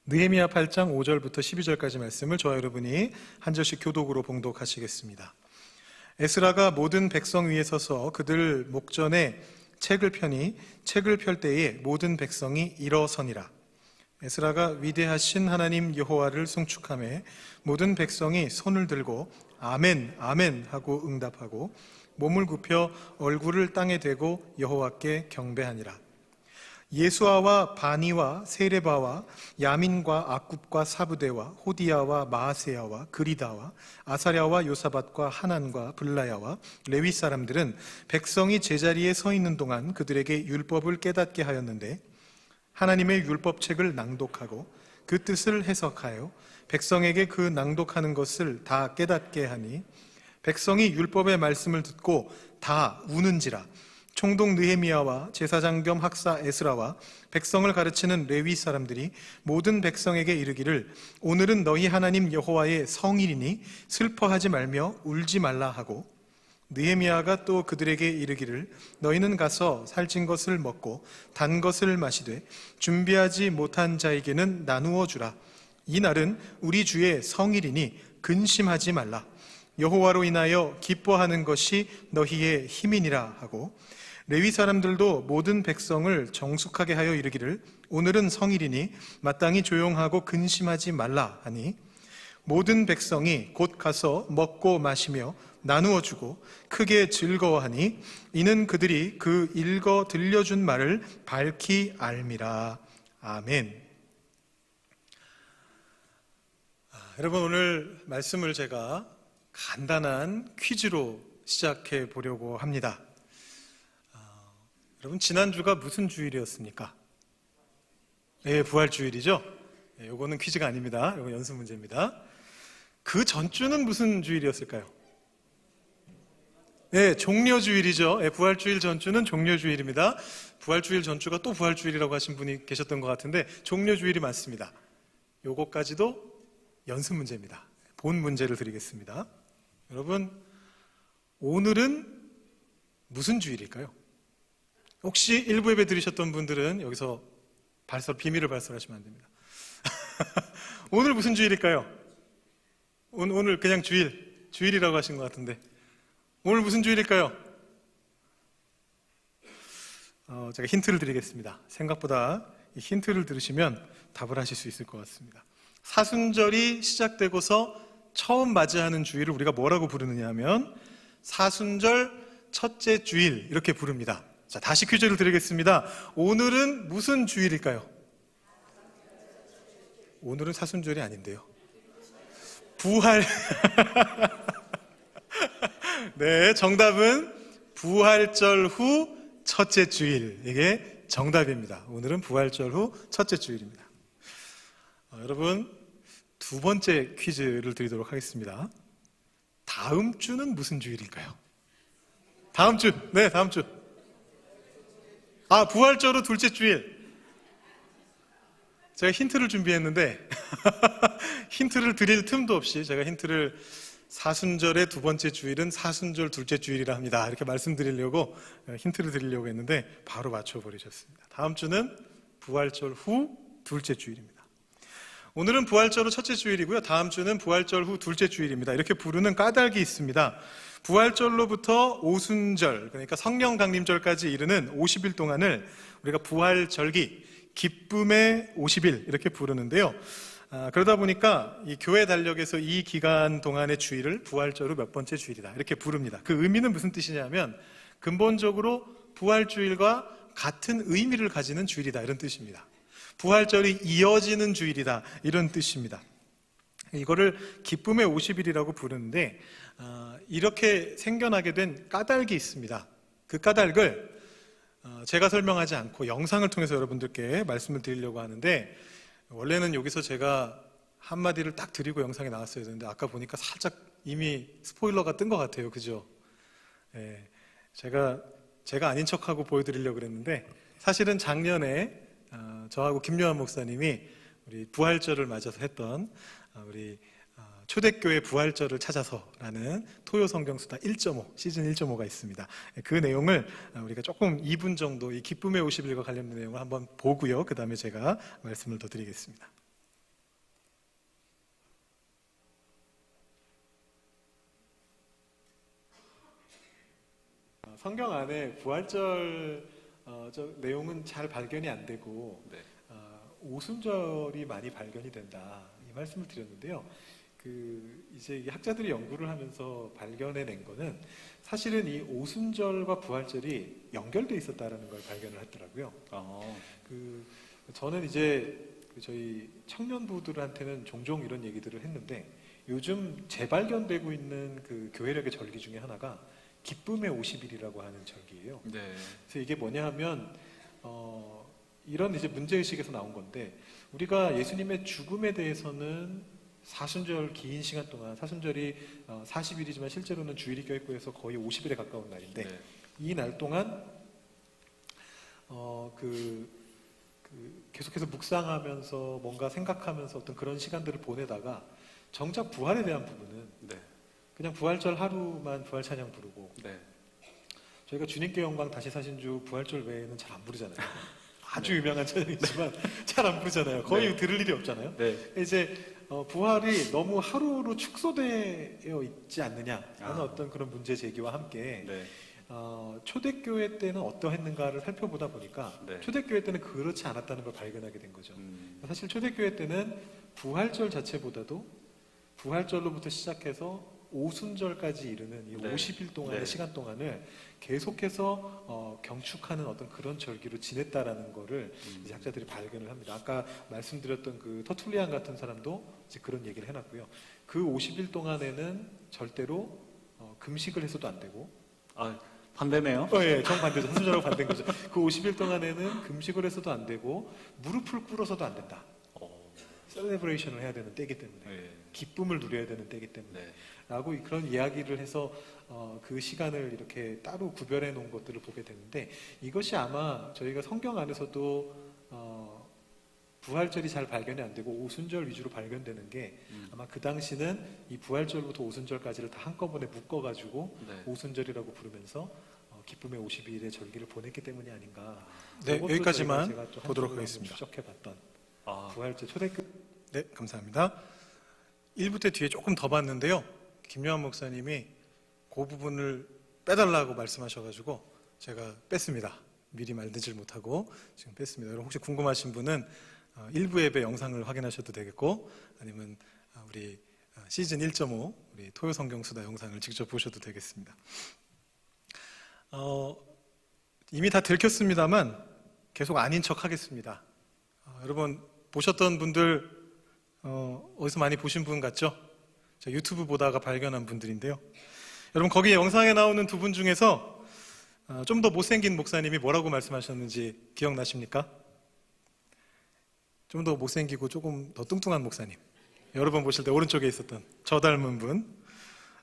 느헤미야 8장 5절부터 12절까지 말씀을 저와 여러분이 한 절씩 교독으로 봉독하시겠습니다. 에스라가 모든 백성 위에 서서 그들 목전에 책을 펴니 책을 펼 때에 모든 백성이 일어서니라. 에스라가 위대하신 하나님 여호와를 송축하며 모든 백성이 손을 들고 아멘 아멘 하고 응답하고 몸을 굽혀 얼굴을 땅에 대고 여호와께 경배하니라. 예수아와 바니와 세레바와 야민과 아굽과 사부대와 호디야와 마아세야와 그리다와 아사랴와 요사밧과 하난과 블라야와 레위 사람들은 백성이 제자리에 서 있는 동안 그들에게 율법을 깨닫게 하였는데 하나님의 율법책을 낭독하고 그 뜻을 해석하여 백성에게 그 낭독하는 것을 다 깨닫게 하니 백성이 율법의 말씀을 듣고 다 우는지라. 총독 느헤미야와 제사장 겸 학사 에스라와 백성을 가르치는 레위 사람들이 모든 백성에게 이르기를 오늘은 너희 하나님 여호와의 성일이니 슬퍼하지 말며 울지 말라 하고, 느헤미야가 또 그들에게 이르기를 너희는 가서 살찐 것을 먹고 단 것을 마시되 준비하지 못한 자에게는 나누어 주라. 이 날은 우리 주의 성일이니 근심하지 말라. 여호와로 인하여 기뻐하는 것이 너희의 힘이니라 하고, 레위 사람들도 모든 백성을 정숙하게 하여 이르기를 오늘은 성일이니 마땅히 조용하고 근심하지 말라 하니 모든 백성이 곧 가서 먹고 마시며 나누어 주고 크게 즐거워하니 이는 그들이 그 읽어 들려준 말을 밝히 알미라. 아멘. 여러분, 오늘 말씀을 제가 간단한 퀴즈로 시작해 보려고 합니다. 여러분, 지난주가 무슨 주일이었습니까? 네, 부활주일이죠? 네, 요거는 퀴즈가 아닙니다. 요거 연습 문제입니다. 그 전주는 무슨 주일이었을까요? 네, 종려주일이죠. 네, 부활주일 전주는 종려주일입니다. 부활주일 전주가 또 부활주일이라고 하신 분이 계셨던 것 같은데 종려주일이 맞습니다. 요거까지도 연습 문제입니다. 본 문제를 드리겠습니다. 여러분, 오늘은 무슨 주일일까요? 혹시 일부 예배 드리셨던 분들은 여기서 비밀을 발설하시면 안 됩니다. 오늘 무슨 주일일까요? 오늘 그냥 주일이라고 하신 것 같은데 오늘 무슨 주일일까요? 제가 힌트를 드리겠습니다. 생각보다 이 힌트를 들으시면 답을 하실 수 있을 것 같습니다. 사순절이 시작되고서 처음 맞이하는 주일을 우리가 뭐라고 부르느냐 하면 사순절 첫째 주일 이렇게 부릅니다. 자, 다시 퀴즈를 드리겠습니다. 오늘은 무슨 주일일까요? 오늘은 사순절이 아닌데요. 부활. 네, 정답은 부활절 후 첫째 주일. 이게 정답입니다. 오늘은 부활절 후 첫째 주일입니다. 여러분, 두 번째 퀴즈를 드리도록 하겠습니다. 다음 주는 무슨 주일일까요? 다음 주. 네, 다음 주. 부활절 후 둘째 주일. 제가 힌트를 준비했는데 힌트를 드릴 틈도 없이 제가 힌트를 사순절의 두 번째 주일은 사순절 둘째 주일이라 합니다. 이렇게 말씀드리려고 힌트를 드리려고 했는데 바로 맞춰버리셨습니다. 다음 주는 부활절 후 둘째 주일입니다. 오늘은 부활절 후 첫째 주일이고요. 다음 주는 부활절 후 둘째 주일입니다. 이렇게 부르는 까닭이 있습니다. 부활절로부터 오순절, 그러니까 성령 강림절까지 이르는 50일 동안을 우리가 부활절기, 기쁨의 50일 이렇게 부르는데요. 그러다 보니까 이 교회 달력에서 이 기간 동안의 주일을 부활절 후 몇 번째 주일이다 이렇게 부릅니다. 그 의미는 무슨 뜻이냐면 근본적으로 부활주일과 같은 의미를 가지는 주일이다 이런 뜻입니다. 부활절이 이어지는 주일이다 이런 뜻입니다. 이거를 기쁨의 50일이라고 부르는데 이렇게 생겨나게 된 까닭이 있습니다. 그 까닭을 제가 설명하지 않고 영상을 통해서 여러분들께 말씀을 드리려고 하는데, 원래는 여기서 제가 한마디를 딱 드리고 영상에 나왔어야 되는데 아까 보니까 살짝 이미 스포일러가 뜬 것 같아요. 그죠? 네, 제가 아닌 척하고 보여드리려고 그랬는데 사실은 작년에 저하고 김요한 목사님이 우리 부활절을 맞아서 했던 우리 초대교회 부활절을 찾아서라는 토요 성경수다 1.5 시즌 1.5가 있습니다. 그 내용을 우리가 조금 2분 정도 이 기쁨의 50일과 관련된 내용을 한번 보고요. 그 다음에 제가 말씀을 더 드리겠습니다. 성경 안에 부활절 내용은 잘 발견이 안 되고 네. 오순절이 많이 발견이 된다 이 말씀을 드렸는데요. 이제 이 학자들이 연구를 하면서 발견해낸 거는 사실은 이 오순절과 부활절이 연결돼 있었다라는 걸 발견을 했더라고요. 저는 이제 저희 청년부들한테는 종종 이런 얘기들을 했는데 요즘 재발견되고 있는 그 교회력의 절기 중에 하나가 기쁨의 50일이라고 하는 절기예요. 네. 그래서 이게 뭐냐 하면 이런 이제 문제의식에서 나온 건데 우리가 예수님의 죽음에 대해서는 사순절 긴 시간 동안 사순절이 40일이지만 실제로는 주일이 껴있고 해서 거의 50일에 가까운 날인데 네. 이 날 동안 계속해서 묵상하면서 뭔가 생각하면서 어떤 그런 시간들을 보내다가 정작 부활에 대한 부분은 네. 그냥 부활절 하루만 부활 찬양 부르고 네. 저희가 주님께 영광 다시 사신 주 부활절 외에는 잘 안 부르잖아요. 아주 유명한 찬양이지만 잘 안 부르잖아요. 거의 네. 들을 일이 없잖아요. 네. 이제 부활이 너무 하루로 축소되어 있지 않느냐라는 어떤 그런 문제 제기와 함께 네. 초대교회 때는 어떠했는가를 살펴보다 보니까 네. 초대교회 때는 그렇지 않았다는 걸 발견하게 된 거죠. 사실 초대교회 때는 부활절 자체보다도 부활절로부터 시작해서 오순절까지 이르는 이 네. 50일 동안의 네. 시간 동안을 계속해서 경축하는 어떤 그런 절기로 지냈다라는 거를 이제 학자들이 발견을 합니다. 아까 말씀드렸던 그 터툴리안 같은 사람도 이제 그런 얘기를 해놨고요. 그 50일 동안에는 절대로 금식을 해서도 안 되고 반대네요. 예, 정반대죠. 사순절하고 반대인 거죠. 그 50일 동안에는 금식을 해서도 안 되고 무릎을 꿇어서도 안 된다. 셀레브레이션을 해야 되는 때이기 때문에 네. 기쁨을 누려야 되는 때이기 때문에 네. 라고 그런 이야기를 해서 그 시간을 이렇게 따로 구별해 놓은 것들을 보게 되는데 이것이 아마 저희가 성경 안에서도 부활절이 잘 발견이 안 되고 오순절 위주로 발견되는 게 아마 그 당시는 이 부활절부터 오순절까지를 다 한꺼번에 묶어가지고 네. 오순절이라고 부르면서 기쁨의 50일의 절기를 보냈기 때문이 아닌가. 네, 그것도 여기까지만 제가 또 보도록 한쪽으로 하겠습니다. 추적해봤던 부활절 초대교. 네, 감사합니다. 1부 때 뒤에 조금 더 봤는데요. 김요한 목사님이 그 부분을 빼달라고 말씀하셔가지고 제가 뺐습니다. 미리 말되질 못하고 지금 뺐습니다. 여러분 혹시 궁금하신 분은 1부 예배 영상을 확인하셔도 되겠고 아니면 우리 시즌 1.5 우리 토요 성경수다 영상을 직접 보셔도 되겠습니다. 이미 다 들켰습니다만 계속 아닌 척 하겠습니다. 여러분 보셨던 분들 어디서 많이 보신 분 같죠? 유튜브 보다가 발견한 분들인데요. 여러분 거기 영상에 나오는 두 분 중에서 좀 더 못생긴 목사님이 뭐라고 말씀하셨는지 기억나십니까? 좀 더 못생기고 조금 더 뚱뚱한 목사님. 여러 번 보실 때 오른쪽에 있었던 저 닮은 분.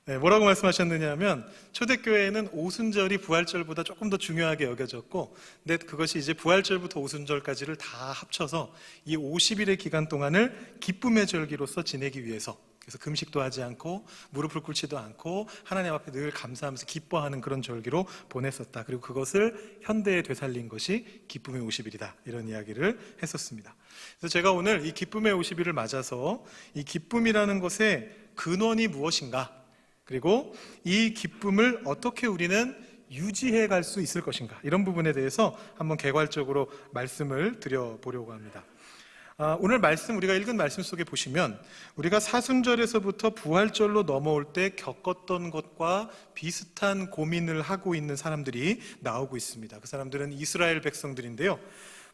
네, 뭐라고 말씀하셨느냐 하면 초대교회에는 오순절이 부활절보다 조금 더 중요하게 여겨졌고 근데 그것이 이제 부활절부터 오순절까지를 다 합쳐서 이 50일의 기간 동안을 기쁨의 절기로서 지내기 위해서 그래서 금식도 하지 않고 무릎을 꿇지도 않고 하나님 앞에 늘 감사하면서 기뻐하는 그런 절기로 보냈었다. 그리고 그것을 현대에 되살린 것이 기쁨의 50일이다. 이런 이야기를 했었습니다. 그래서 제가 오늘 이 기쁨의 50일을 맞아서 이 기쁨이라는 것의 근원이 무엇인가 그리고 이 기쁨을 어떻게 우리는 유지해 갈 수 있을 것인가 이런 부분에 대해서 한번 개괄적으로 말씀을 드려보려고 합니다. 오늘 말씀 우리가 읽은 말씀 속에 보시면 우리가 사순절에서부터 부활절로 넘어올 때 겪었던 것과 비슷한 고민을 하고 있는 사람들이 나오고 있습니다. 그 사람들은 이스라엘 백성들인데요.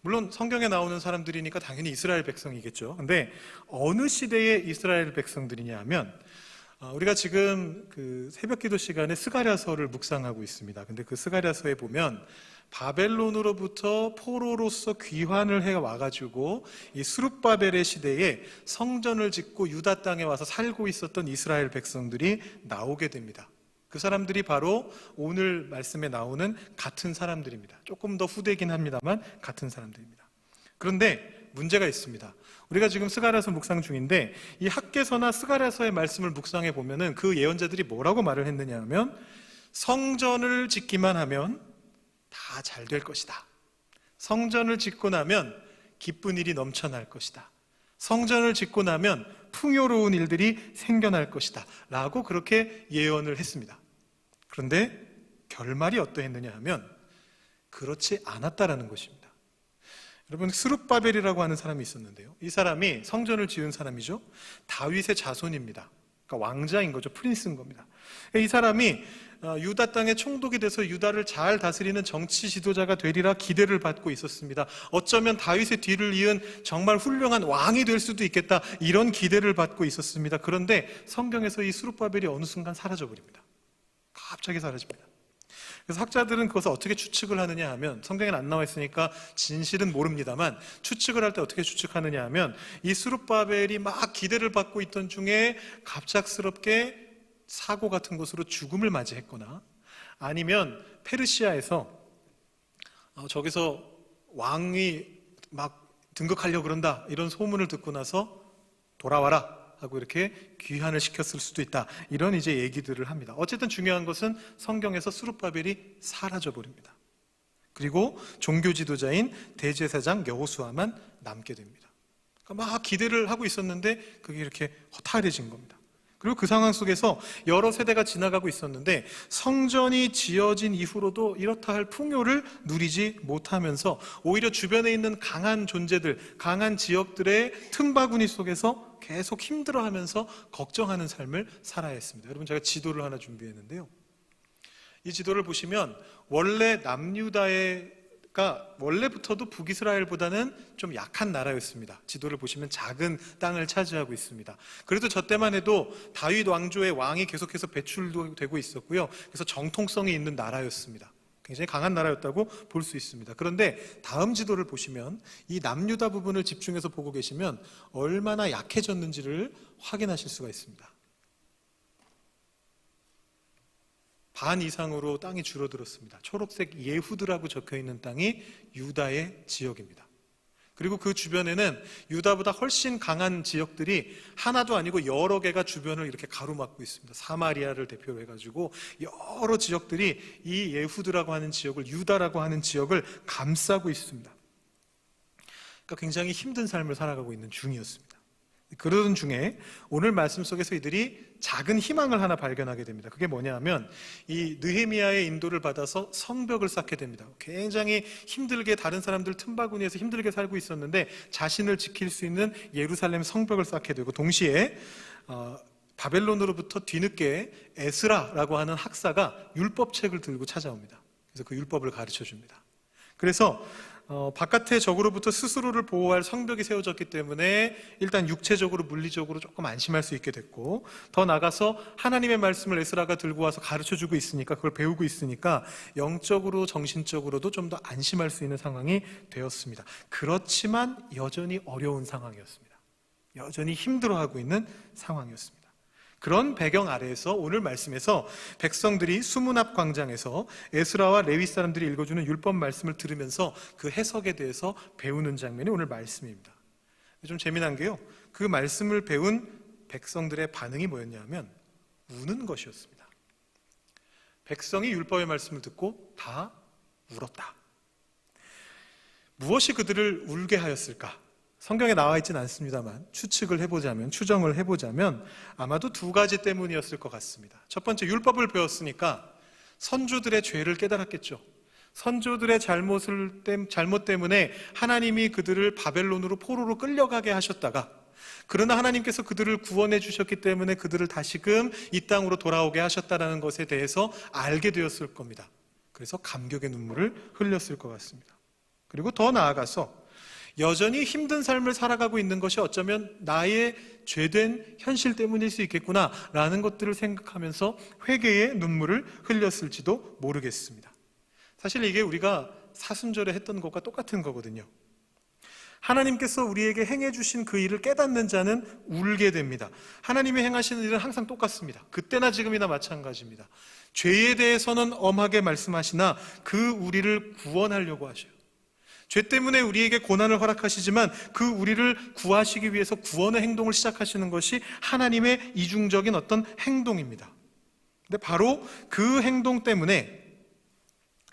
물론 성경에 나오는 사람들이니까 당연히 이스라엘 백성이겠죠. 근데 어느 시대의 이스라엘 백성들이냐 하면 우리가 지금 그 새벽기도 시간에 스가랴서를 묵상하고 있습니다. 근데 그 스가랴서에 보면 바벨론으로부터 포로로서 귀환을 해 와가지고 이 스룹바벨의 시대에 성전을 짓고 유다 땅에 와서 살고 있었던 이스라엘 백성들이 나오게 됩니다. 그 사람들이 바로 오늘 말씀에 나오는 같은 사람들입니다. 조금 더 후대긴 합니다만 같은 사람들입니다. 그런데 문제가 있습니다. 우리가 지금 스가랴서 묵상 중인데 이 학개서나 스가랴서의 말씀을 묵상해 보면은 그 예언자들이 뭐라고 말을 했느냐 하면 성전을 짓기만 하면 다 잘 될 것이다. 성전을 짓고 나면 기쁜 일이 넘쳐날 것이다. 성전을 짓고 나면 풍요로운 일들이 생겨날 것이다. 라고 그렇게 예언을 했습니다. 그런데 결말이 어떠했느냐 하면 그렇지 않았다라는 것입니다. 여러분, 스룹바벨이라고 하는 사람이 있었는데요. 이 사람이 성전을 지은 사람이죠. 다윗의 자손입니다. 그러니까 왕자인 거죠. 프린스인 겁니다. 이 사람이 유다 땅에 총독이 돼서 유다를 잘 다스리는 정치 지도자가 되리라 기대를 받고 있었습니다. 어쩌면 다윗의 뒤를 이은 정말 훌륭한 왕이 될 수도 있겠다, 이런 기대를 받고 있었습니다. 그런데 성경에서 이 스룹바벨이 어느 순간 사라져버립니다. 갑자기 사라집니다. 그래서 학자들은 그것을 어떻게 추측을 하느냐 하면, 성경에는 안 나와 있으니까 진실은 모릅니다만 추측을 할 때 어떻게 추측하느냐 하면, 이 스룹바벨이 막 기대를 받고 있던 중에 갑작스럽게 사고 같은 것으로 죽음을 맞이했거나, 아니면 페르시아에서 저기서 왕이 막 등극하려고 그런다, 이런 소문을 듣고 나서 돌아와라 하고 이렇게 귀환을 시켰을 수도 있다, 이런 이제 얘기들을 합니다. 어쨌든 중요한 것은 성경에서 스룹바벨이 사라져 버립니다. 그리고 종교 지도자인 대제사장 여호수아만 남게 됩니다. 그러니까 막 기대를 하고 있었는데 그게 이렇게 허탈해진 겁니다. 그리고 그 상황 속에서 여러 세대가 지나가고 있었는데 성전이 지어진 이후로도 이렇다 할 풍요를 누리지 못하면서 오히려 주변에 있는 강한 존재들, 강한 지역들의 틈바구니 속에서 계속 힘들어하면서 걱정하는 삶을 살아야 했습니다. 여러분, 제가 지도를 하나 준비했는데요. 이 지도를 보시면 원래 남유다가 원래부터도 북이스라엘보다는 좀 약한 나라였습니다. 지도를 보시면 작은 땅을 차지하고 있습니다. 그래도 저 때만 해도 다윗 왕조의 왕이 계속해서 배출되고 있었고요. 그래서 정통성이 있는 나라였습니다. 굉장히 강한 나라였다고 볼 수 있습니다. 그런데 다음 지도를 보시면 이 남유다 부분을 집중해서 보고 계시면 얼마나 약해졌는지를 확인하실 수가 있습니다. 반 이상으로 땅이 줄어들었습니다. 초록색 예후드라고 적혀있는 땅이 유다의 지역입니다. 그리고 그 주변에는 유다보다 훨씬 강한 지역들이 하나도 아니고 여러 개가 주변을 이렇게 가로막고 있습니다. 사마리아를 대표로 해가지고 여러 지역들이 이 예후드라고 하는 지역을, 유다라고 하는 지역을 감싸고 있습니다. 그러니까 굉장히 힘든 삶을 살아가고 있는 중이었습니다. 그러던 중에 오늘 말씀 속에서 이들이 작은 희망을 하나 발견하게 됩니다. 그게 뭐냐 하면 이 느헤미야의 인도를 받아서 성벽을 쌓게 됩니다. 굉장히 힘들게 다른 사람들 틈바구니에서 힘들게 살고 있었는데 자신을 지킬 수 있는 예루살렘 성벽을 쌓게 되고, 동시에 바벨론으로부터 뒤늦게 에스라라고 하는 학사가 율법책을 들고 찾아옵니다. 그래서 그 율법을 가르쳐 줍니다. 그래서 바깥의 적으로부터 스스로를 보호할 성벽이 세워졌기 때문에 일단 육체적으로, 물리적으로 조금 안심할 수 있게 됐고, 더 나가서 하나님의 말씀을 에스라가 들고 와서 가르쳐주고 있으니까, 그걸 배우고 있으니까 영적으로, 정신적으로도 좀 더 안심할 수 있는 상황이 되었습니다. 그렇지만 여전히 어려운 상황이었습니다. 여전히 힘들어하고 있는 상황이었습니다. 그런 배경 아래에서 오늘 말씀에서 백성들이 수문 앞 광장에서 에스라와 레위 사람들이 읽어주는 율법 말씀을 들으면서 그 해석에 대해서 배우는 장면이 오늘 말씀입니다. 좀 재미난 게요, 그 말씀을 배운 백성들의 반응이 뭐였냐면 우는 것이었습니다. 백성이 율법의 말씀을 듣고 다 울었다. 무엇이 그들을 울게 하였을까? 성경에 나와 있지는 않습니다만 추정을 해보자면 아마도 두 가지 때문이었을 것 같습니다. 첫 번째, 율법을 배웠으니까 선조들의 죄를 깨달았겠죠. 선조들의 잘못 때문에 하나님이 그들을 바벨론으로 포로로 끌려가게 하셨다가, 그러나 하나님께서 그들을 구원해 주셨기 때문에 그들을 다시금 이 땅으로 돌아오게 하셨다는 것에 대해서 알게 되었을 겁니다. 그래서 감격의 눈물을 흘렸을 것 같습니다. 그리고 더 나아가서 여전히 힘든 삶을 살아가고 있는 것이 어쩌면 나의 죄된 현실 때문일 수 있겠구나 라는 것들을 생각하면서 회개의 눈물을 흘렸을지도 모르겠습니다. 사실 이게 우리가 사순절에 했던 것과 똑같은 거거든요. 하나님께서 우리에게 행해 주신 그 일을 깨닫는 자는 울게 됩니다. 하나님이 행하시는 일은 항상 똑같습니다. 그때나 지금이나 마찬가지입니다. 죄에 대해서는 엄하게 말씀하시나 그 우리를 구원하려고 하셔요. 죄 때문에 우리에게 고난을 허락하시지만 그 우리를 구하시기 위해서 구원의 행동을 시작하시는 것이 하나님의 이중적인 어떤 행동입니다. 근데 바로 그 행동 때문에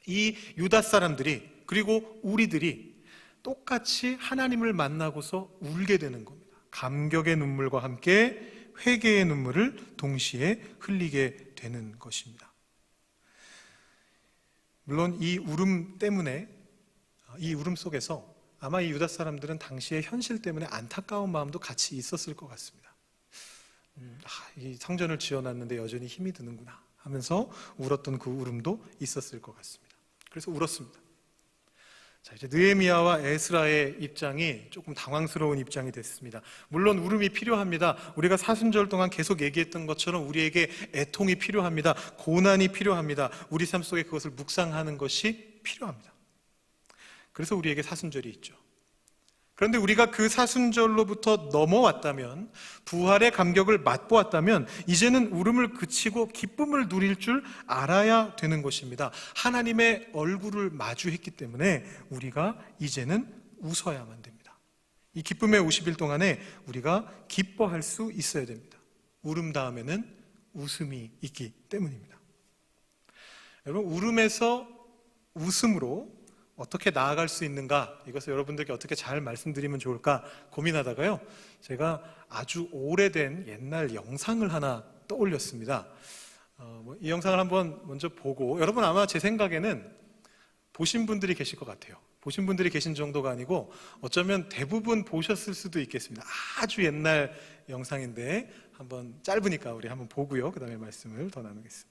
이 유다 사람들이, 그리고 우리들이 똑같이 하나님을 만나고서 울게 되는 겁니다. 감격의 눈물과 함께 회개의 눈물을 동시에 흘리게 되는 것입니다. 물론 이 울음 때문에, 이 울음 속에서 아마 이 유다 사람들은 당시의 현실 때문에 안타까운 마음도 같이 있었을 것 같습니다. 이 성전을 지어놨는데 여전히 힘이 드는구나 하면서 울었던 그 울음도 있었을 것 같습니다. 그래서 울었습니다. 자, 이제 느헤미야와 에스라의 입장이 조금 당황스러운 입장이 됐습니다. 물론 울음이 필요합니다. 우리가 사순절 동안 계속 얘기했던 것처럼 우리에게 애통이 필요합니다. 고난이 필요합니다. 우리 삶 속에 그것을 묵상하는 것이 필요합니다. 그래서 우리에게 사순절이 있죠. 그런데 우리가 그 사순절로부터 넘어왔다면, 부활의 감격을 맛보았다면 이제는 울음을 그치고 기쁨을 누릴 줄 알아야 되는 것입니다. 하나님의 얼굴을 마주했기 때문에 우리가 이제는 웃어야만 됩니다. 이 기쁨의 50일 동안에 우리가 기뻐할 수 있어야 됩니다. 울음 다음에는 웃음이 있기 때문입니다. 여러분, 울음에서 웃음으로 어떻게 나아갈 수 있는가, 이것을 여러분들께 어떻게 잘 말씀드리면 좋을까 고민하다가요, 제가 아주 오래된 옛날 영상을 하나 떠올렸습니다. 이 영상을 한번 먼저 보고, 여러분 아마 제 생각에는 보신 분들이 계실 것 같아요. 보신 분들이 계신 정도가 아니고 어쩌면 대부분 보셨을 수도 있겠습니다. 아주 옛날 영상인데 한번 짧으니까 우리 한번 보고요, 그 다음에 말씀을 더 나누겠습니다.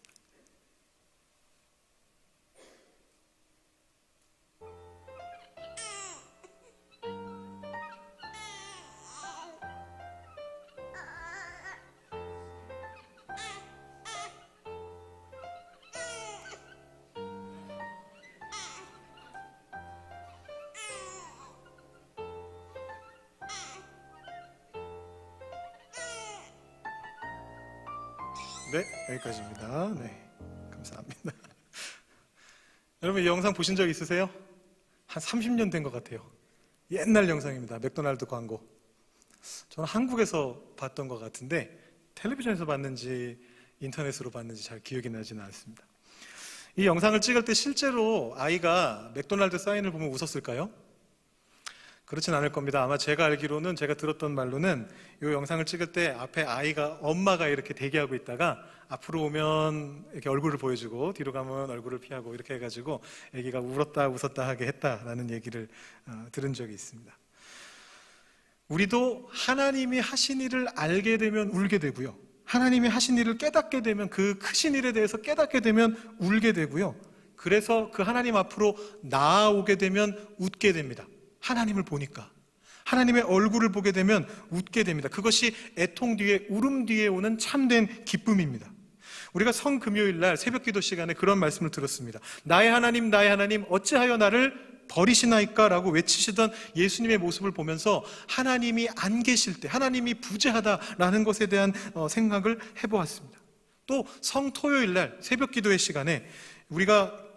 네, 여기까지입니다. 네, 감사합니다. 여러분 이 영상 보신 적 있으세요? 한 30년 된 것 같아요. 옛날 영상입니다. 맥도날드 광고. 저는 한국에서 봤던 것 같은데 텔레비전에서 봤는지 인터넷으로 봤는지 잘 기억이 나지는 않습니다. 이 영상을 찍을 때 실제로 아이가 맥도날드 사인을 보면 웃었을까요? 그렇진 않을 겁니다. 아마 제가 알기로는, 제가 들었던 말로는 이 영상을 찍을 때 앞에 엄마가 이렇게 대기하고 있다가 앞으로 오면 이렇게 얼굴을 보여주고 뒤로 가면 얼굴을 피하고 이렇게 해가지고 아기가 울었다 웃었다 하게 했다라는 얘기를 들은 적이 있습니다. 우리도 하나님이 하신 일을 알게 되면 울게 되고요, 하나님이 하신 일을 깨닫게 되면, 그 크신 일에 대해서 깨닫게 되면 울게 되고요, 그래서 그 하나님 앞으로 나아오게 되면 웃게 됩니다. 하나님을 보니까, 하나님의 얼굴을 보게 되면 웃게 됩니다. 그것이 애통 뒤에, 울음 뒤에 오는 참된 기쁨입니다. 우리가 성금요일 날 새벽기도 시간에 그런 말씀을 들었습니다. 나의 하나님 어찌하여 나를 버리시나이까 라고 외치시던 예수님의 모습을 보면서 하나님이 안 계실 때, 하나님이 부재하다라는 것에 대한 생각을 해보았습니다. 또 성토요일 날 새벽기도의 시간에 우리가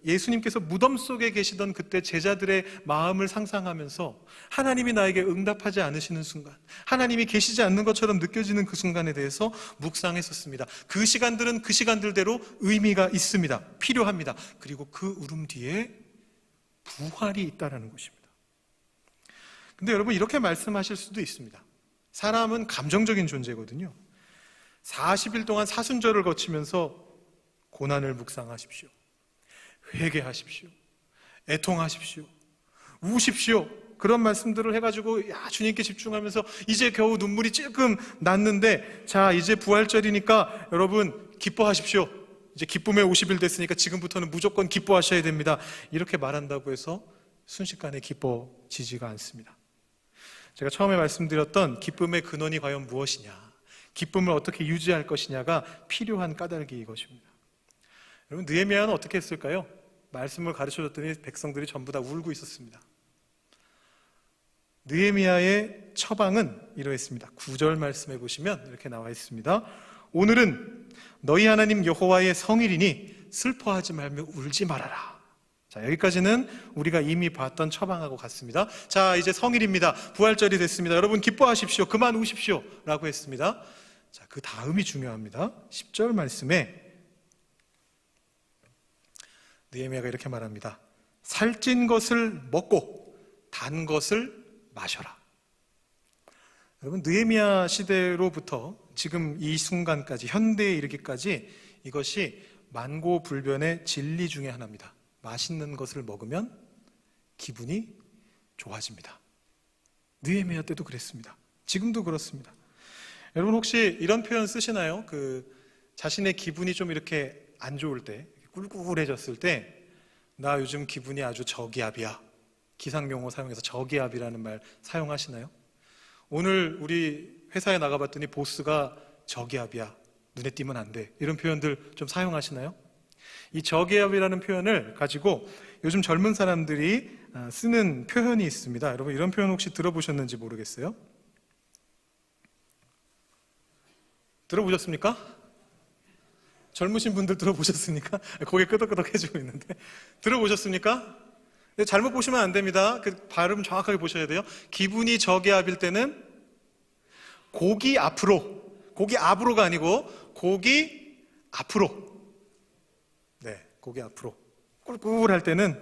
예수님께서 무덤 속에 계시던 그때 제자들의 마음을 상상하면서 하나님이 나에게 응답하지 않으시는 순간, 하나님이 계시지 않는 것처럼 느껴지는 그 순간에 대해서 묵상했었습니다. 그 시간들은 그 시간들대로 의미가 있습니다. 필요합니다. 그리고 그 울음 뒤에 부활이 있다는 것입니다. 근데 여러분 이렇게 말씀하실 수도 있습니다. 사람은 감정적인 존재거든요. 40일 동안 사순절을 거치면서 고난을 묵상하십시오. 회개하십시오. 애통하십시오. 우십시오. 그런 말씀들을 해가지고 주님께 집중하면서 이제 겨우 눈물이 찔끔 났는데, 자 이제 부활절이니까 여러분 기뻐하십시오. 이제 기쁨의 50일 됐으니까 지금부터는 무조건 기뻐하셔야 됩니다. 이렇게 말한다고 해서 순식간에 기뻐지지가 않습니다. 제가 처음에 말씀드렸던 기쁨의 근원이 과연 무엇이냐, 기쁨을 어떻게 유지할 것이냐가 필요한 까닭이 이것입니다. 여러분 느헤미야는 어떻게 했을까요? 말씀을 가르쳐줬더니 백성들이 전부 다 울고 있었습니다. 느헤미야의 처방은 이러했습니다. 9절 말씀해 보시면 이렇게 나와 있습니다. 오늘은 너희 하나님 여호와의 성일이니 슬퍼하지 말며 울지 말아라. 자, 여기까지는 우리가 이미 봤던 처방하고 같습니다. 자, 이제 성일입니다. 부활절이 됐습니다. 여러분 기뻐하십시오. 그만 우십시오 라고 했습니다. 자, 그 다음이 중요합니다. 10절 말씀에 느헤미야가 이렇게 말합니다. 살찐 것을 먹고 단 것을 마셔라. 여러분 느헤미야 시대로부터 지금 이 순간까지, 현대에 이르기까지 이것이 만고불변의 진리 중에 하나입니다. 맛있는 것을 먹으면 기분이 좋아집니다. 느헤미야 때도 그랬습니다. 지금도 그렇습니다. 여러분 혹시 이런 표현 쓰시나요? 자신의 기분이 좀 이렇게 안 좋을 때, 꿀꿀해졌을 때, 나 요즘 기분이 아주 저기압이야. 기상용어 사용해서 저기압이라는 말 사용하시나요? 오늘 우리 회사에 나가봤더니 보스가 저기압이야. 눈에 띄면 안 돼. 이런 표현들 좀 사용하시나요? 이 저기압이라는 표현을 가지고 요즘 젊은 사람들이 쓰는 표현이 있습니다. 여러분 이런 표현 혹시 들어보셨는지 모르겠어요? 들어보셨습니까? 젊으신 분들 들어보셨습니까? 고개 끄덕끄덕 해주고 있는데 들어보셨습니까? 잘못 보시면 안 됩니다. 발음 정확하게 보셔야 돼요. 기분이 저기압일 때는 고기 앞으로, 고기 앞으로가 아니고 고기 앞으로, 네, 고기 앞으로 꿀꿀할 때는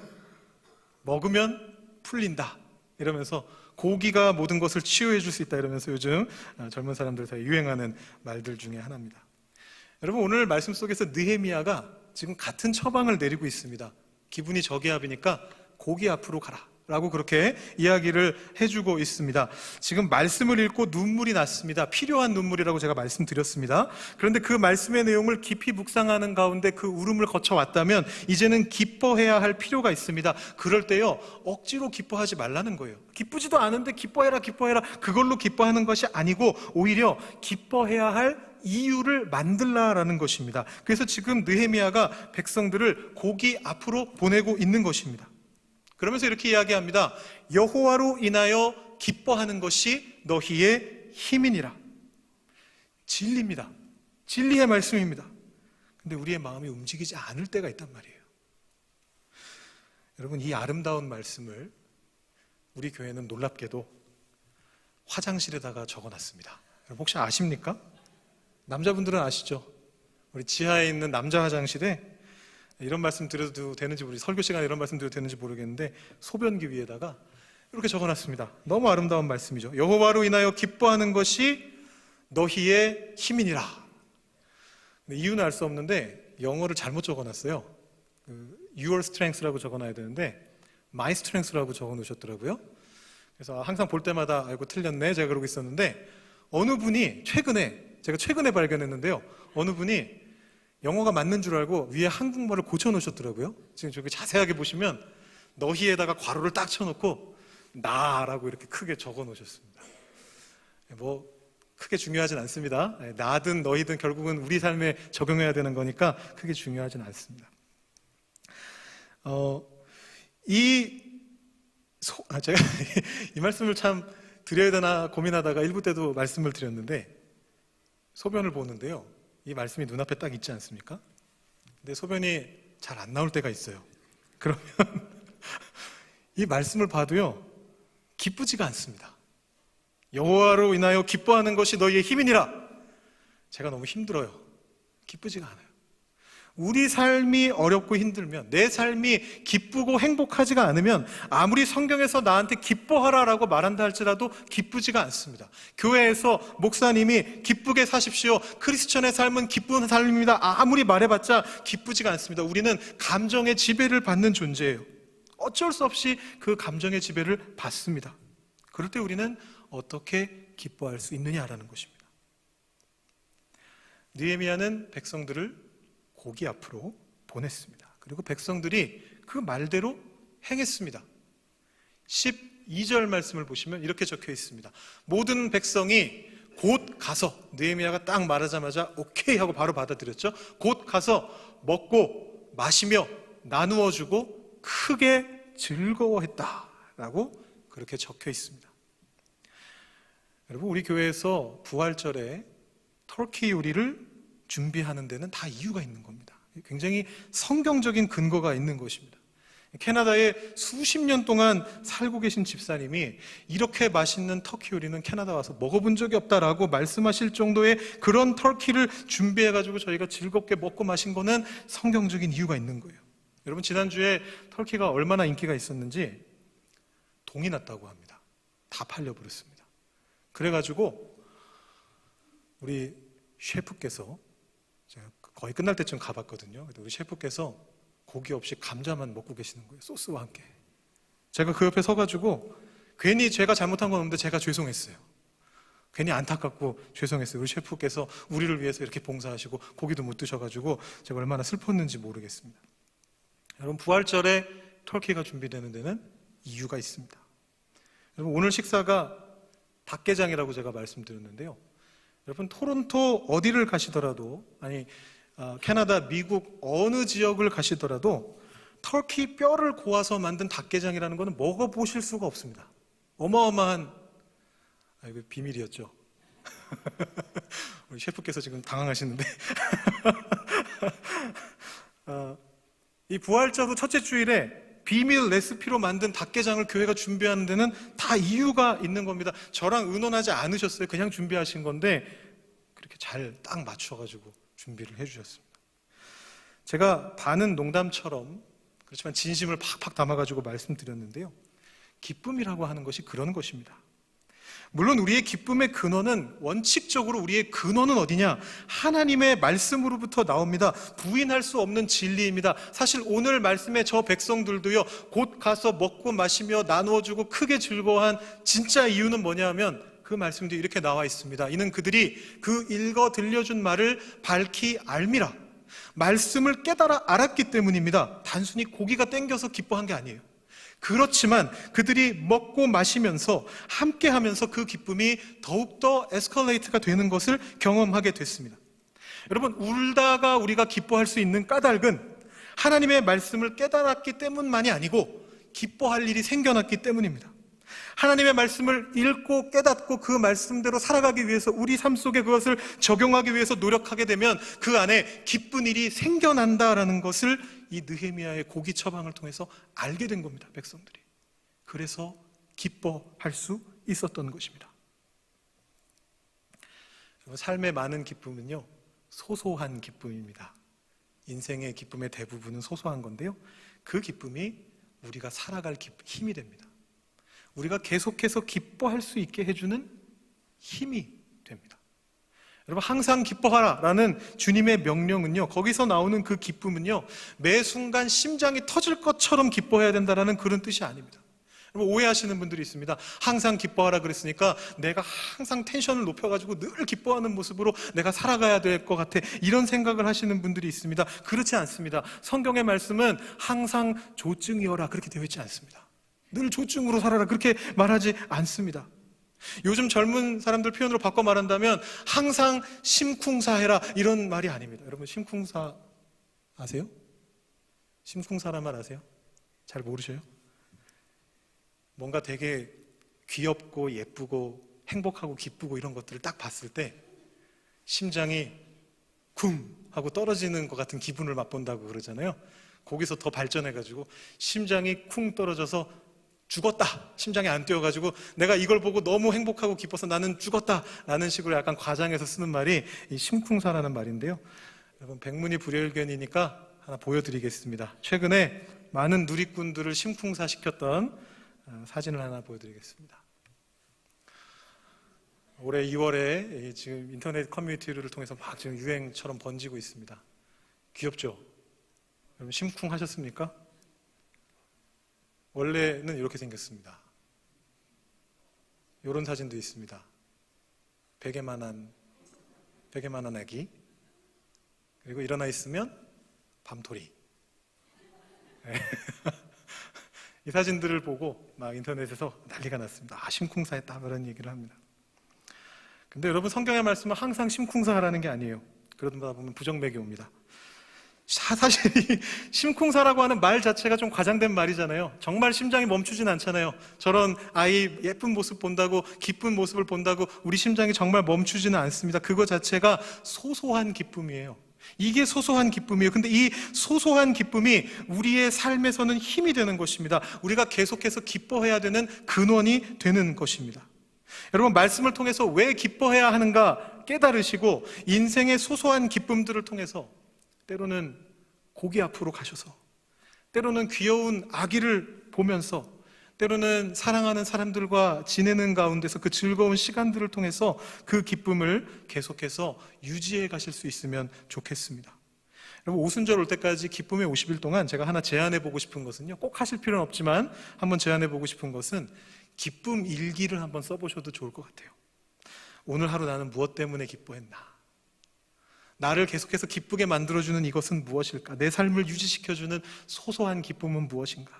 먹으면 풀린다 이러면서 고기가 모든 것을 치유해 줄 수 있다 이러면서 요즘 젊은 사람들 사이에 유행하는 말들 중에 하나입니다. 여러분 오늘 말씀 속에서 느헤미야가 지금 같은 처방을 내리고 있습니다. 기분이 저기압이니까 고기 앞으로 가라 라고 그렇게 이야기를 해주고 있습니다. 지금 말씀을 읽고 눈물이 났습니다. 필요한 눈물이라고 제가 말씀드렸습니다. 그런데 그 말씀의 내용을 깊이 묵상하는 가운데 그 울음을 거쳐왔다면 이제는 기뻐해야 할 필요가 있습니다. 그럴 때요 억지로 기뻐하지 말라는 거예요. 기쁘지도 않은데 기뻐해라 그걸로 기뻐하는 것이 아니고 오히려 기뻐해야 할 이유를 만들라라는 것입니다. 그래서 지금 느헤미야가 백성들을 고기 앞으로 보내고 있는 것입니다. 그러면서 이렇게 이야기합니다. 여호와로 인하여 기뻐하는 것이 너희의 힘이니라. 진리입니다. 진리의 말씀입니다. 근데 우리의 마음이 움직이지 않을 때가 있단 말이에요. 여러분 이 아름다운 말씀을 우리 교회는 놀랍게도 화장실에다가 적어놨습니다. 여러분 혹시 아십니까? 남자분들은 아시죠? 우리 지하에 있는 남자 화장실에 이런 말씀 드려도 되는지 우리 설교 시간에 이런 말씀 드려도 되는지 모르겠는데 소변기 위에다가 이렇게 적어놨습니다. 너무 아름다운 말씀이죠. 여호와로 인하여 기뻐하는 것이 너희의 힘이니라. 이유는 알 수 없는데 영어를 잘못 적어놨어요. Your strength라고 적어놔야 되는데 My strength라고 적어놓으셨더라고요. 그래서 항상 볼 때마다 아이고 틀렸네 제가 그러고 있었는데 어느 분이 제가 최근에 발견했는데요. 어느 분이 영어가 맞는 줄 알고 위에 한국말을 고쳐놓으셨더라고요. 지금 저기 자세하게 보시면 너희에다가 괄호를 딱 쳐놓고 나라고 이렇게 크게 적어놓으셨습니다. 뭐 크게 중요하진 않습니다. 나든 너희든 결국은 우리 삶에 적용해야 되는 거니까 크게 중요하진 않습니다. 제가 이 말씀을 참 드려야 되나 고민하다가 일부 때도 말씀을 드렸는데 소변을 보는데요. 이 말씀이 눈앞에 딱 있지 않습니까? 근데 소변이 잘 안 나올 때가 있어요. 그러면 이 말씀을 봐도요 기쁘지가 않습니다. 여호와로 인하여 기뻐하는 것이 너희의 힘이니라. 제가 너무 힘들어요. 기쁘지가 않아요. 우리 삶이 어렵고 힘들면, 내 삶이 기쁘고 행복하지가 않으면 아무리 성경에서 나한테 기뻐하라라고 말한다 할지라도 기쁘지가 않습니다. 교회에서 목사님이 기쁘게 사십시오, 크리스천의 삶은 기쁜 삶입니다, 아무리 말해봤자 기쁘지가 않습니다. 우리는 감정의 지배를 받는 존재예요. 어쩔 수 없이 그 감정의 지배를 받습니다. 그럴 때 우리는 어떻게 기뻐할 수 있느냐라는 것입니다. 느헤미야는 백성들을 고기 앞으로 보냈습니다. 그리고 백성들이 그 말대로 행했습니다. 12절 말씀을 보시면 이렇게 적혀 있습니다. 모든 백성이 곧 가서, 느헤미야가 딱 말하자마자 오케이 하고 바로 받아들였죠. 곧 가서 먹고 마시며 나누어 주고 크게 즐거워했다라고 그렇게 적혀 있습니다. 여러분 우리 교회에서 부활절에 터키 요리를 준비하는 데는 다 이유가 있는 겁니다. 굉장히 성경적인 근거가 있는 것입니다. 캐나다에 수십 년 동안 살고 계신 집사님이 이렇게 맛있는 터키 요리는 캐나다 와서 먹어본 적이 없다라고 말씀하실 정도의 그런 터키를 준비해가지고 저희가 즐겁게 먹고 마신 거는 성경적인 이유가 있는 거예요. 여러분 지난주에 터키가 얼마나 인기가 있었는지 동이 났다고 합니다. 다 팔려버렸습니다. 그래가지고 우리 셰프께서 거의 끝날 때쯤 가봤거든요. 근데 우리 셰프께서 고기 없이 감자만 먹고 계시는 거예요. 소스와 함께. 제가 그 옆에 서가지고 괜히 제가 잘못한 건 없는데 제가 죄송했어요. 괜히 안타깝고 죄송했어요. 우리 셰프께서 우리를 위해서 이렇게 봉사하시고 고기도 못 드셔가지고 제가 얼마나 슬펐는지 모르겠습니다. 여러분, 부활절에 터키가 준비되는 데는 이유가 있습니다. 여러분, 오늘 식사가 닭게장이라고 제가 말씀드렸는데요. 여러분, 토론토 어디를 가시더라도, 아니 캐나다, 미국 어느 지역을 가시더라도 터키 뼈를 고아서 만든 닭게장이라는 것은 먹어보실 수가 없습니다. 어마어마한, 이거 비밀이었죠. 우리 셰프께서 지금 당황하시는데 이 부활절 후 첫째 주일에 비밀 레시피로 만든 닭게장을 교회가 준비하는 데는 다 이유가 있는 겁니다. 저랑 의논하지 않으셨어요. 그냥 준비하신 건데 그렇게 잘 딱 맞춰가지고 준비를 해주셨습니다. 제가 반은 농담처럼, 그렇지만 진심을 팍팍 담아가지고 말씀드렸는데요. 기쁨이라고 하는 것이 그런 것입니다. 물론 우리의 기쁨의 근원은, 원칙적으로 우리의 근원은 어디냐? 하나님의 말씀으로부터 나옵니다. 부인할 수 없는 진리입니다. 사실 오늘 말씀의 저 백성들도요, 곧 가서 먹고 마시며 나누어주고 크게 즐거워한 진짜 이유는 뭐냐 하면 그 말씀도 이렇게 나와 있습니다. 이는 그들이 그 읽어 들려준 말을 밝히 알미라. 말씀을 깨달아 알았기 때문입니다. 단순히 고기가 땡겨서 기뻐한 게 아니에요. 그렇지만 그들이 먹고 마시면서 함께 하면서 그 기쁨이 더욱더 에스컬레이트가 되는 것을 경험하게 됐습니다. 여러분, 울다가 우리가 기뻐할 수 있는 까닭은 하나님의 말씀을 깨달았기 때문만이 아니고 기뻐할 일이 생겨났기 때문입니다. 하나님의 말씀을 읽고 깨닫고 그 말씀대로 살아가기 위해서, 우리 삶 속에 그것을 적용하기 위해서 노력하게 되면 그 안에 기쁜 일이 생겨난다라는 것을 이 느헤미야의 고기 처방을 통해서 알게 된 겁니다, 백성들이. 그래서 기뻐할 수 있었던 것입니다. 삶의 많은 기쁨은요, 소소한 기쁨입니다. 인생의 기쁨의 대부분은 소소한 건데요, 그 기쁨이 우리가 살아갈 힘이 됩니다. 우리가 계속해서 기뻐할 수 있게 해주는 힘이 됩니다. 여러분, 항상 기뻐하라 라는 주님의 명령은요, 거기서 나오는 그 기쁨은요, 매 순간 심장이 터질 것처럼 기뻐해야 된다는 그런 뜻이 아닙니다. 여러분, 오해하시는 분들이 있습니다. 항상 기뻐하라 그랬으니까 내가 항상 텐션을 높여가지고 늘 기뻐하는 모습으로 내가 살아가야 될 것 같아, 이런 생각을 하시는 분들이 있습니다. 그렇지 않습니다. 성경의 말씀은 항상 조증이어라 그렇게 되어 있지 않습니다. 늘 조증으로 살아라 그렇게 말하지 않습니다. 요즘 젊은 사람들 표현으로 바꿔 말한다면 항상 심쿵사해라, 이런 말이 아닙니다. 여러분, 심쿵사 아세요? 심쿵사란 말 아세요? 잘 모르셔요? 뭔가 되게 귀엽고 예쁘고 행복하고 기쁘고 이런 것들을 딱 봤을 때 심장이 쿵 하고 떨어지는 것 같은 기분을 맛본다고 그러잖아요. 거기서 더 발전해가지고 심장이 쿵 떨어져서 죽었다, 심장이 안 뛰어가지고 내가 이걸 보고 너무 행복하고 기뻐서 나는 죽었다 라는 식으로 약간 과장해서 쓰는 말이 이 심쿵사라는 말인데요. 여러분, 백문이 불여일견이니까 하나 보여드리겠습니다. 최근에 많은 누리꾼들을 심쿵사 시켰던 사진을 하나 보여드리겠습니다. 올해 2월에 지금 인터넷 커뮤니티를 통해서 막 지금 유행처럼 번지고 있습니다. 귀엽죠? 여러분, 심쿵하셨습니까? 원래는 이렇게 생겼습니다. 이런 사진도 있습니다. 베개만한 아기, 그리고 일어나 있으면 밤토리. 이 사진들을 보고 막 인터넷에서 난리가 났습니다. 심쿵사했다, 그런 얘기를 합니다. 근데 여러분, 성경의 말씀은 항상 심쿵사하라는 게 아니에요. 그러다 보면 부정맥이 옵니다. 사실 이 심쿵사라고 하는 말 자체가 좀 과장된 말이잖아요. 정말 심장이 멈추진 않잖아요. 저런 아이 예쁜 모습 본다고, 기쁜 모습을 본다고 우리 심장이 정말 멈추지는 않습니다. 그거 자체가 소소한 기쁨이에요. 이게 소소한 기쁨이에요. 근데 이 소소한 기쁨이 우리의 삶에서는 힘이 되는 것입니다. 우리가 계속해서 기뻐해야 되는 근원이 되는 것입니다. 여러분, 말씀을 통해서 왜 기뻐해야 하는가 깨달으시고 인생의 소소한 기쁨들을 통해서 때로는 고기 앞으로 가셔서, 때로는 귀여운 아기를 보면서, 때로는 사랑하는 사람들과 지내는 가운데서 그 즐거운 시간들을 통해서 그 기쁨을 계속해서 유지해 가실 수 있으면 좋겠습니다. 여러분, 오순절 올 때까지 기쁨의 50일 동안 제가 하나 제안해 보고 싶은 것은요, 꼭 하실 필요는 없지만 한번 제안해 보고 싶은 것은 기쁨 일기를 한번 써보셔도 좋을 것 같아요. 오늘 하루 나는 무엇 때문에 기뻐했나? 나를 계속해서 기쁘게 만들어주는 이것은 무엇일까? 내 삶을 유지시켜주는 소소한 기쁨은 무엇인가?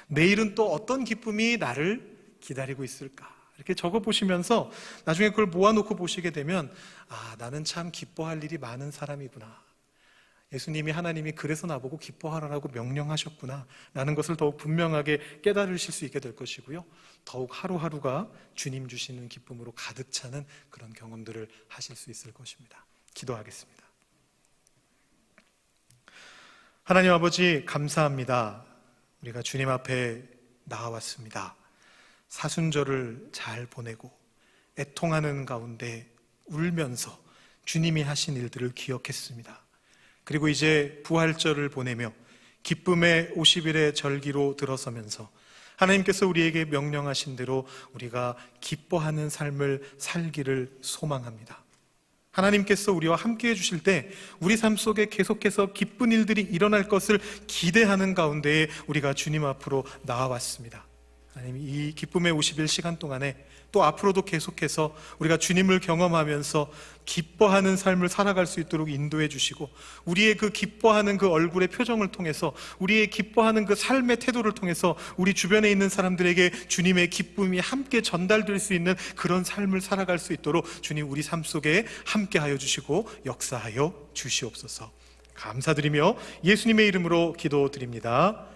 내일은 또 어떤 기쁨이 나를 기다리고 있을까? 이렇게 적어보시면서 나중에 그걸 모아놓고 보시게 되면, 아, 나는 참 기뻐할 일이 많은 사람이구나. 예수님이, 하나님이 그래서 나보고 기뻐하라고 명령하셨구나 라는 것을 더욱 분명하게 깨달으실 수 있게 될 것이고요, 더욱 하루하루가 주님 주시는 기쁨으로 가득 차는 그런 경험들을 하실 수 있을 것입니다. 기도하겠습니다. 하나님 아버지, 감사합니다. 우리가 주님 앞에 나와왔습니다. 사순절을 잘 보내고 애통하는 가운데 울면서 주님이 하신 일들을 기억했습니다. 그리고 이제 부활절을 보내며 기쁨의 50일의 절기로 들어서면서 하나님께서 우리에게 명령하신 대로 우리가 기뻐하는 삶을 살기를 소망합니다. 하나님께서 우리와 함께 해주실 때 우리 삶 속에 계속해서 기쁜 일들이 일어날 것을 기대하는 가운데에 우리가 주님 앞으로 나와왔습니다. 하나님, 이 기쁨의 50일 시간 동안에 또 앞으로도 계속해서 우리가 주님을 경험하면서 기뻐하는 삶을 살아갈 수 있도록 인도해 주시고, 우리의 그 기뻐하는 그 얼굴의 표정을 통해서, 우리의 기뻐하는 그 삶의 태도를 통해서 우리 주변에 있는 사람들에게 주님의 기쁨이 함께 전달될 수 있는 그런 삶을 살아갈 수 있도록 주님, 우리 삶 속에 함께하여 주시고 역사하여 주시옵소서. 감사드리며 예수님의 이름으로 기도드립니다.